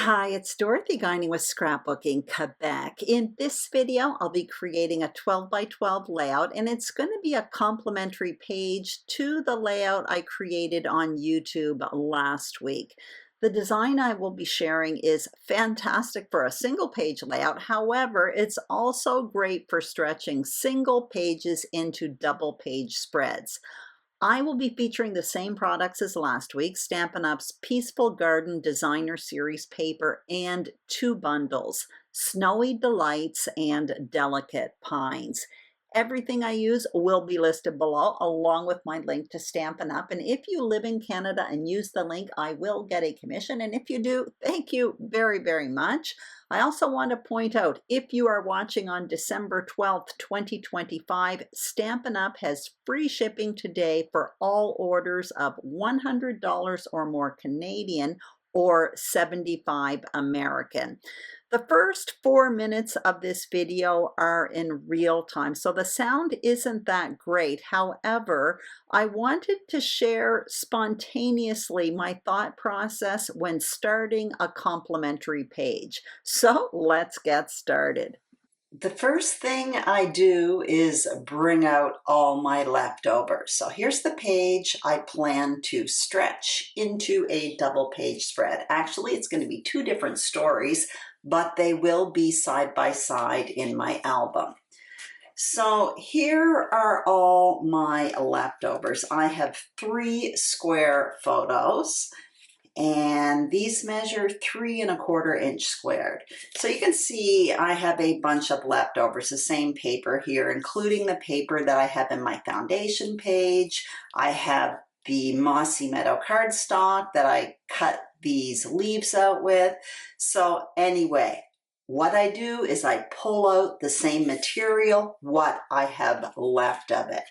Hi, it's Dorothy Guiney with Scrapbooking Quebec. In this video, I'll be creating a 12 by 12 layout, and it's going to be a complementary page to the layout I created on YouTube last week. The design I will be sharing is fantastic for a single page layout. However, it's also great for stretching single pages into double page spreads. I will be featuring the same products as last week, Stampin' Up's Peaceful Garden Designer Series paper and two bundles, Snowy Delights and Delicate Pines. Everything I use will be listed below, along with my link to Stampin' Up. And if you live in Canada and use the link, I will get a commission. And if you do, thank you very, very much. I also want to point out, if you are watching on December 12th, 2025, Stampin' Up has free shipping today for all orders of $100 or more Canadian or 75 American. The first 4 minutes of this video are in real time, so the sound isn't that great. However, I wanted to share spontaneously my thought process when starting a complementary page. So let's get started. The first thing I do is bring out all my leftovers. So here's the page I plan to stretch into a double page spread. Actually, it's going to be two different stories, but they will be side by side in my album. So here are all my leftovers. I have 3 square photos, and these measure 3 1/4 inch squared. So you can see I have a bunch of leftovers, the same paper here, including the paper that I have in my foundation page. I have the Mossy Meadow cardstock that I cut these leaves out with. So anyway, what I do is I pull out the same material, what I have left of it.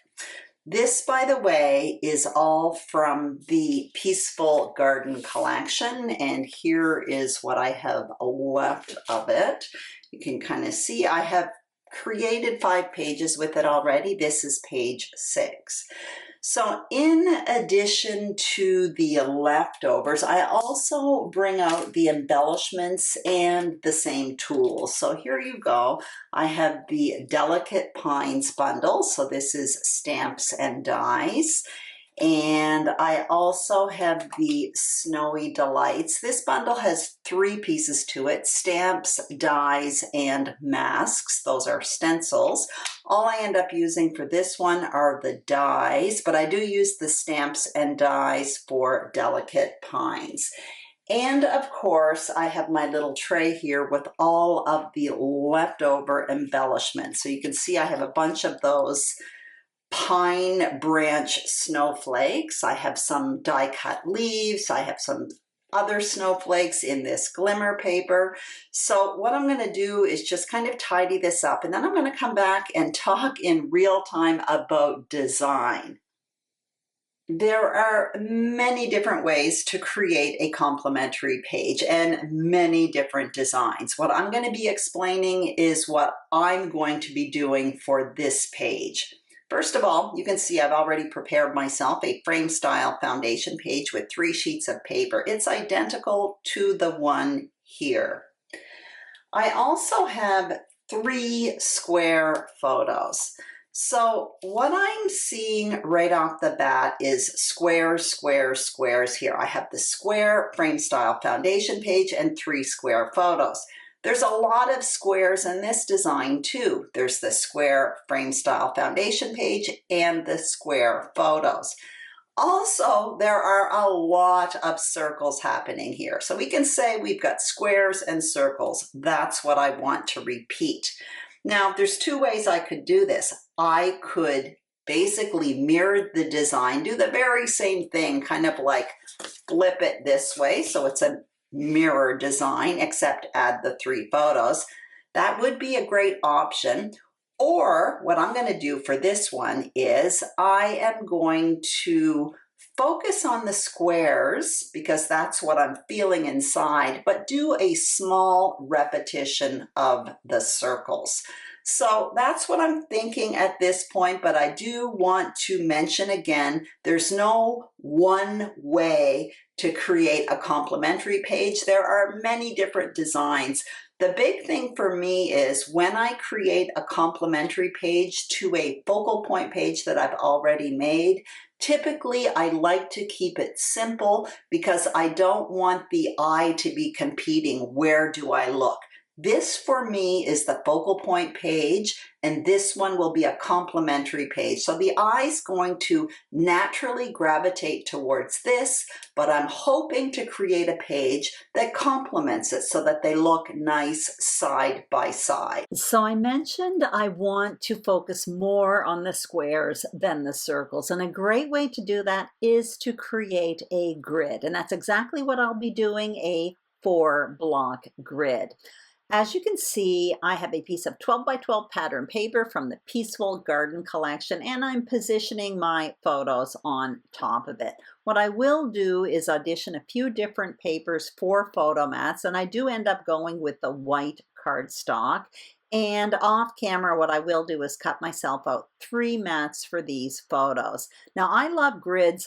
This, by the way, is all from the Peaceful Garden collection, and here is what I have left of it. You can kind of see I have created 5 pages with it already. This is page 6. So in addition to the leftovers, I also bring out the embellishments and the same tools. So here you go. I have the Delicate Pines bundle. So this is stamps and dies. And I also have the Snowy Delights. This bundle has 3 pieces to it: stamps, dies, and masks. Those are stencils. All I end up using for this one are the dies, but I do use the stamps and dies for Delicate Pines. And of course, I have my little tray here with all of the leftover embellishments. So you can see I have a bunch of those pine branch snowflakes. I have some die cut leaves. I have some other snowflakes in this glimmer paper. So what I'm going to do is just kind of tidy this up, and then I'm going to come back and talk in real time about design. There are many different ways to create a complementary page and many different designs. What I'm going to be explaining is what I'm going to be doing for this page. First of all, you can see I've already prepared myself a frame style foundation page with 3 sheets of paper. It's identical to the one here. I also have 3 square photos. So what I'm seeing right off the bat is squares, squares, squares here. I have the square frame style foundation page and 3 square photos. There's a lot of squares in this design too. There's the square frame style foundation page and the square photos. Also, there are a lot of circles happening here. So we can say we've got squares and circles. That's what I want to repeat. Now, there's 2 ways I could do this. I could basically mirror the design, do the very same thing, kind of like flip it this way. So it's a mirror design, except add the 3 photos. That would be a great option. Or what I'm going to do for this one is I am going to focus on the squares because that's what I'm feeling inside, but do a small repetition of the circles. So that's what I'm thinking at this point, but I do want to mention again, there's no one way to create a complementary page. There are many different designs. The big thing for me is when I create a complementary page to a focal point page that I've already made, typically I like to keep it simple because I don't want the eye to be competing. Where do I look? This for me is the focal point page, and this one will be a complementary page. So the eye's going to naturally gravitate towards this, but I'm hoping to create a page that complements it so that they look nice side by side. So I mentioned I want to focus more on the squares than the circles, and a great way to do that is to create a grid, and that's exactly what I'll be doing, a 4-block grid. As you can see, I have a piece of 12 by 12 pattern paper from the Peaceful Garden collection, and I'm positioning my photos on top of it. What I will do is audition a few different papers for photo mats, and I do end up going with the white cardstock. And off camera, what I will do is cut myself out 3 mats for these photos. Now, I love grids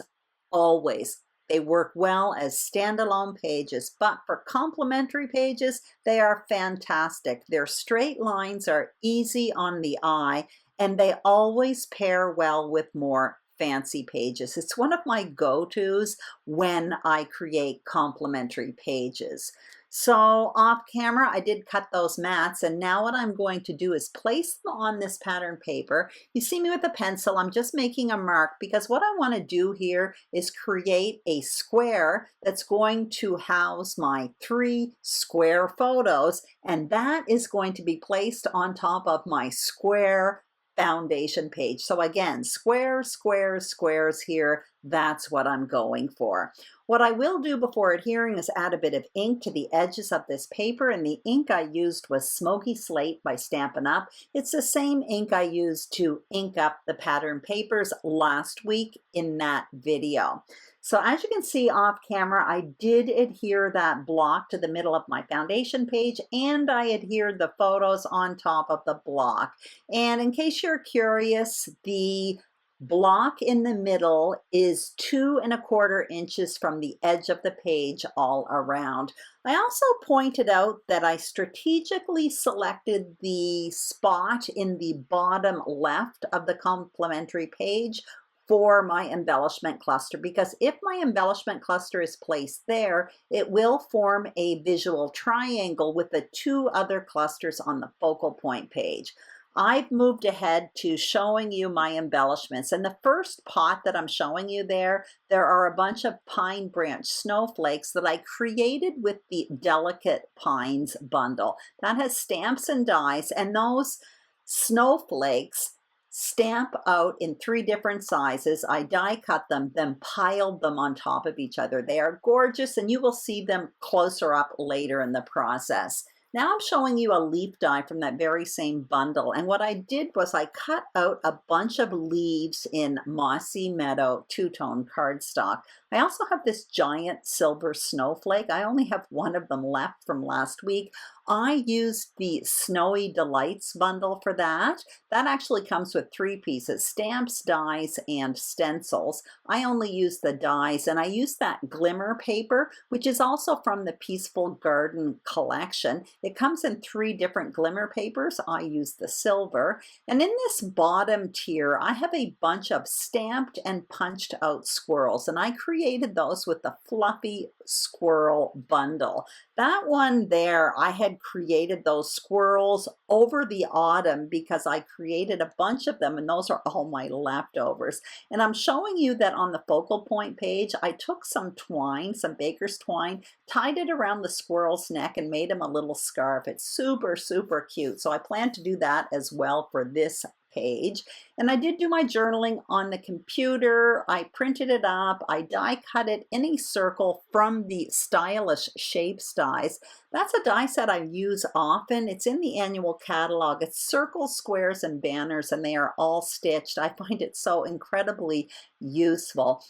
always. They work well as standalone pages, but for complementary pages, they are fantastic. Their straight lines are easy on the eye, and they always pair well with more fancy pages. It's one of my go-tos when I create complementary pages. So off camera, I did cut those mats, and now what I'm going to do is place them on this pattern paper. You see me with a pencil, I'm just making a mark because what I want to do here is create a square that's going to house my 3 square photos, and that is going to be placed on top of my square foundation page. So again, squares, squares, squares here, that's what I'm going for. What I will do before adhering is add a bit of ink to the edges of this paper, and the ink I used was Smoky Slate by Stampin' Up. It's the same ink I used to ink up the pattern papers last week in that video. So as you can see off camera, I did adhere that block to the middle of my foundation page, and I adhered the photos on top of the block. And in case you're curious, the block in the middle is 2 1/4 inches from the edge of the page all around. I also pointed out that I strategically selected the spot in the bottom left of the complementary page for my embellishment cluster, because if my embellishment cluster is placed there, it will form a visual triangle with the 2 other clusters on the focal point page. I've moved ahead to showing you my embellishments. And the first pot that I'm showing you there are a bunch of pine branch snowflakes that I created with the Delicate Pines bundle. That has stamps and dies, and those snowflakes stamp out in 3 different sizes. I die cut them, then piled them on top of each other. They are gorgeous, and you will see them closer up later in the process. Now I'm showing you a leaf die from that very same bundle, and what I did was I cut out a bunch of leaves in Mossy Meadow 2-tone cardstock. I also have this giant silver snowflake. I only have 1 of them left from last week. I used the Snowy Delights bundle for that. That actually comes with 3 pieces, stamps, dies, and stencils. I only used the dies, and I used that glimmer paper, which is also from the Peaceful Garden collection. It comes in 3 different glimmer papers. I used the silver. And in this bottom tier, I have a bunch of stamped and punched out squirrels, and I created those with the Fluffy Squirrel bundle. That one there, I had created those squirrels over the autumn because I created a bunch of them, and those are all my leftovers. And I'm showing you that on the focal point page, I took some twine, some baker's twine, tied it around the squirrel's neck and made him a little scarf. It's super, super cute. So I plan to do that as well for this page. And I did do my journaling on the computer. I printed it up. I die cut it in a circle from the Stylish Shapes dies. That's a die set I use often. It's in the annual catalog. It's circles, squares, and banners, and they are all stitched. I find it so incredibly useful.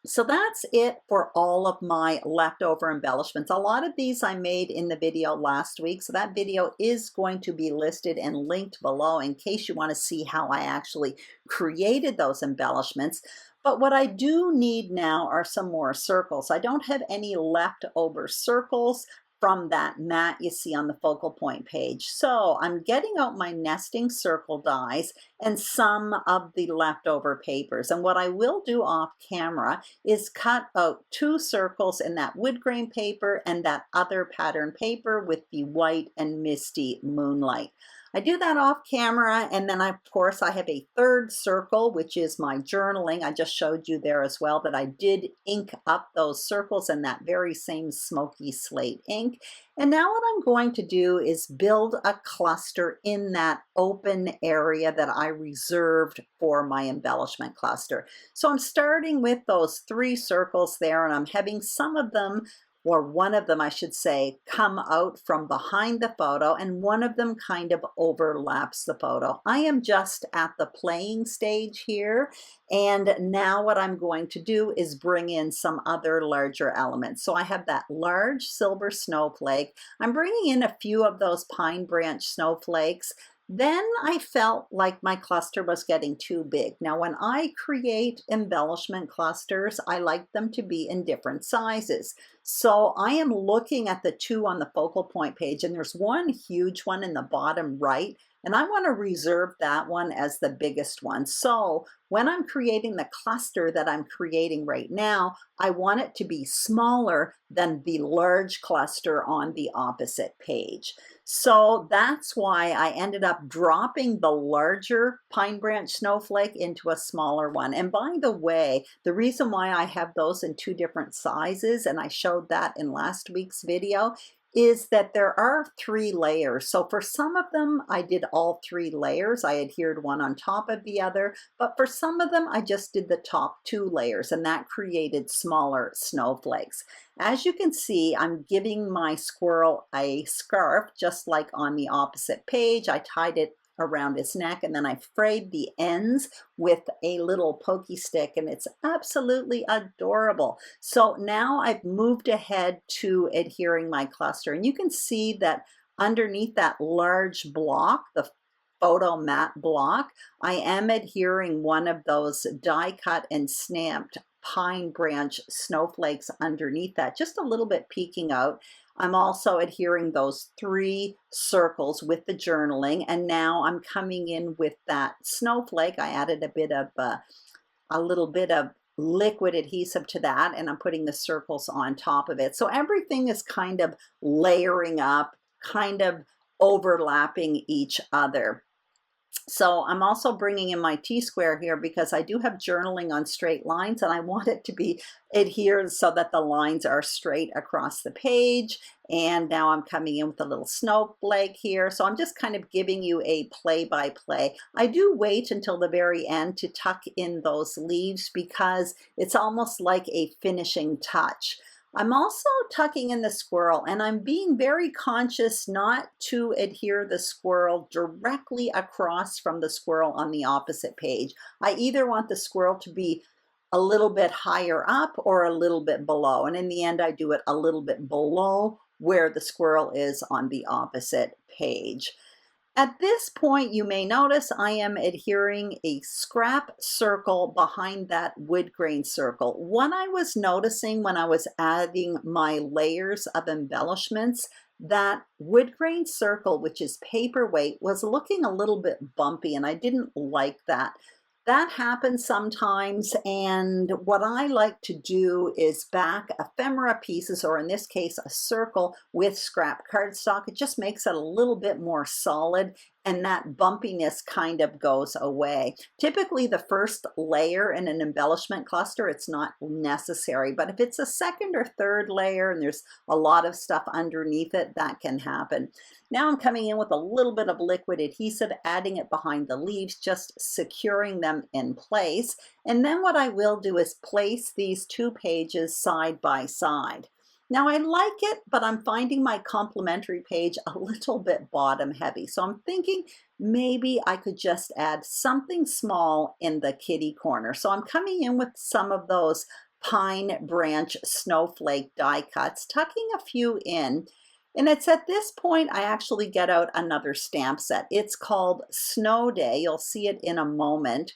So that's it for all of my leftover embellishments. A lot of these I made in the video last week, so that video is going to be listed and linked below in case you want to see how I actually created those embellishments. But what I do need now are some more circles. I don't have any leftover circles from that mat you see on the focal point page. So I'm getting out my nesting circle dies and some of the leftover papers. And what I will do off camera is cut out 2 circles in that wood grain paper and that other pattern paper with the white and Misty Moonlight. I do that off camera, and then of course I have a 3rd circle, which is my journaling. I just showed you there as well that I did ink up those circles in that very same Smoky slate ink. And now what I'm going to do is build a cluster in that open area that I reserved for my embellishment cluster. So I'm starting with those 3 circles there, and I'm having some of them, or one of them I should say, come out from behind the photo, and one of them kind of overlaps the photo. I am just at the playing stage here, and now what I'm going to do is bring in some other larger elements. So I have that large silver snowflake. I'm bringing in a few of those pine branch snowflakes. Then I felt like my cluster was getting too big. Now, when I create embellishment clusters, I like them to be in different sizes. So I am looking at the 2 on the focal point page, and there's one huge one in the bottom right, and I want to reserve that one as the biggest one. So when I'm creating the cluster that I'm creating right now, I want it to be smaller than the large cluster on the opposite page. So that's why I ended up dropping the larger pine branch snowflake into a smaller one. And by the way, the reason why I have those in 2 different sizes, and I showed that in last week's video, is that there are 3 layers. So for some of them, I did all 3 layers. I adhered one on top of the other, but for some of them, I just did the top 2 layers, and that created smaller snowflakes. As you can see, I'm giving my squirrel a scarf, just like on the opposite page. I tied it around his neck, and then I frayed the ends with a little pokey stick, and it's absolutely adorable. So now I've moved ahead to adhering my cluster, and you can see that underneath that large block, the photo mat block, I am adhering one of those die cut and stamped pine branch snowflakes underneath that, just a little bit peeking out. I'm also adhering those 3 circles with the journaling, and now I'm coming in with that snowflake. I added a little bit of liquid adhesive to that, and I'm putting the circles on top of it. So everything is kind of layering up, kind of overlapping each other. So I'm also bringing in my T-square here because I do have journaling on straight lines, and I want it to be adhered so that the lines are straight across the page. And now I'm coming in with a little snowflake here. So I'm just kind of giving you a play-by-play. I do wait until the very end to tuck in those leaves because it's almost like a finishing touch. I'm also tucking in the squirrel, and I'm being very conscious not to adhere the squirrel directly across from the squirrel on the opposite page. I either want the squirrel to be a little bit higher up or a little bit below, and in the end I do it a little bit below where the squirrel is on the opposite page. At this point, you may notice I am adhering a scrap circle behind that wood grain circle. What I was noticing when I was adding my layers of embellishments, that wood grain circle, which is paperweight, was looking a little bit bumpy, and I didn't like that. That happens sometimes, and what I like to do is back ephemera pieces, or in this case a circle, with scrap cardstock. It just makes it a little bit more solid, and that bumpiness kind of goes away. Typically the first layer in an embellishment cluster, it's not necessary, but if it's a second or third layer and there's a lot of stuff underneath it, that can happen. Now I'm coming in with a little bit of liquid adhesive, adding it behind the leaves, just securing them in place. And then what I will do is place these 2 pages side by side. Now I like it, but I'm finding my complementary page a little bit bottom heavy. So I'm thinking maybe I could just add something small in the kitty corner. So I'm coming in with some of those pine branch snowflake die cuts, tucking a few in. And it's at this point I actually get out another stamp set. It's called Snow Day. You'll see it in a moment.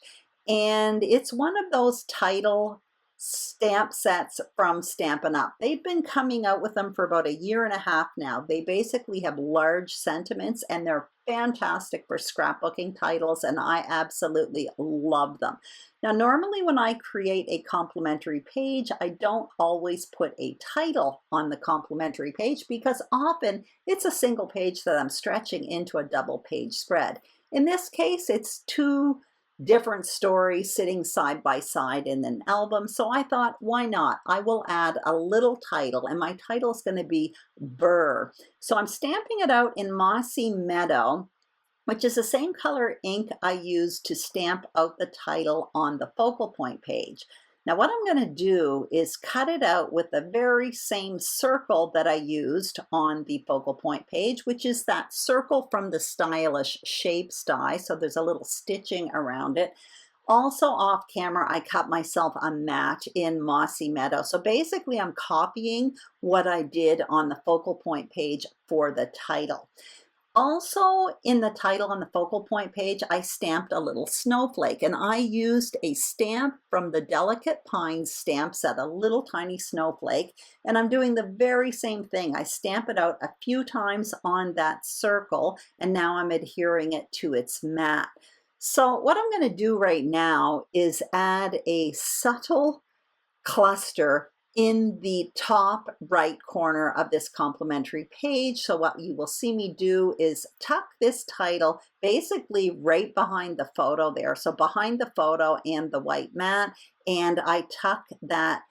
And it's one of those title stamp sets from Stampin' Up. They've been coming out with them for about 1.5 years now. They basically have large sentiments and they're fantastic for scrapbooking titles, and I absolutely love them. Now, normally when I create a complimentary page, I don't always put a title on the complimentary page because often it's a single page that I'm stretching into a double page spread. In this case, it's 2 different stories sitting side by side in an album. So I thought, why not? I will add a little title, and my title is going to be Burr. So I'm stamping it out in Mossy Meadow, which is the same color ink I used to stamp out the title on the focal point page. Now what I'm going to do is cut it out with the very same circle that I used on the focal point page, which is that circle from the Stylish Shapes die. So there's a little stitching around it. Also off camera, I cut myself a mat in Mossy Meadow. So basically I'm copying what I did on the focal point page for the title. Also in the title on the focal point page, I stamped a little snowflake, and I used a stamp from the Delicate Pines stamp set, a little tiny snowflake, and I'm doing the very same thing. I stamp it out a few times on that circle, and now I'm adhering it to its mat. So what I'm going to do right now is add a subtle cluster in the top right corner of this complimentary page. So what you will see me do is tuck this title basically right behind the photo there. So behind the photo and the white mat, and I tuck that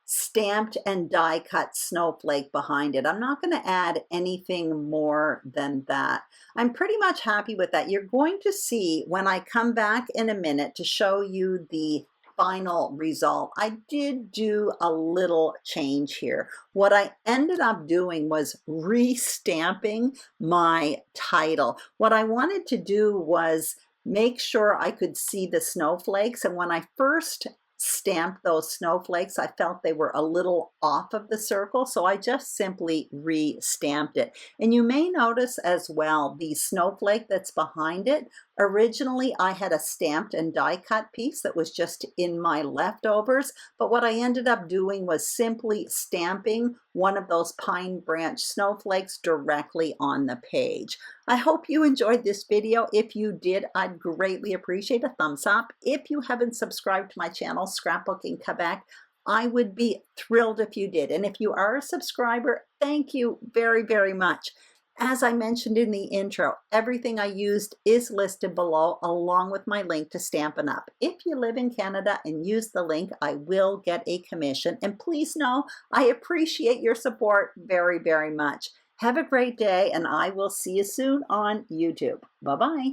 stamped and die cut snowflake behind it. I'm not going to add anything more than that. I'm pretty much happy with that. You're going to see when I come back in a minute to show you the final result, I did do a little change here. What I ended up doing was re-stamping my title. What I wanted to do was make sure I could see the snowflakes, and when I first stamped those snowflakes, I felt they were a little off of the circle, so I just simply re-stamped it. And you may notice as well the snowflake that's behind it. Originally, I had a stamped and die cut piece that was just in my leftovers, but what I ended up doing was simply stamping one of those pine branch snowflakes directly on the page. I hope you enjoyed this video. If you did, I'd greatly appreciate a thumbs up. If you haven't subscribed to my channel, Scrapbooking Quebec, I would be thrilled if you did. And if you are a subscriber, thank you very, very much. As I mentioned in the intro, everything I used is listed below along with my link to Stampin' Up. If you live in Canada and use the link, I will get a commission. And please know I appreciate your support very, very much. Have a great day, and I will see you soon on YouTube. Bye-bye.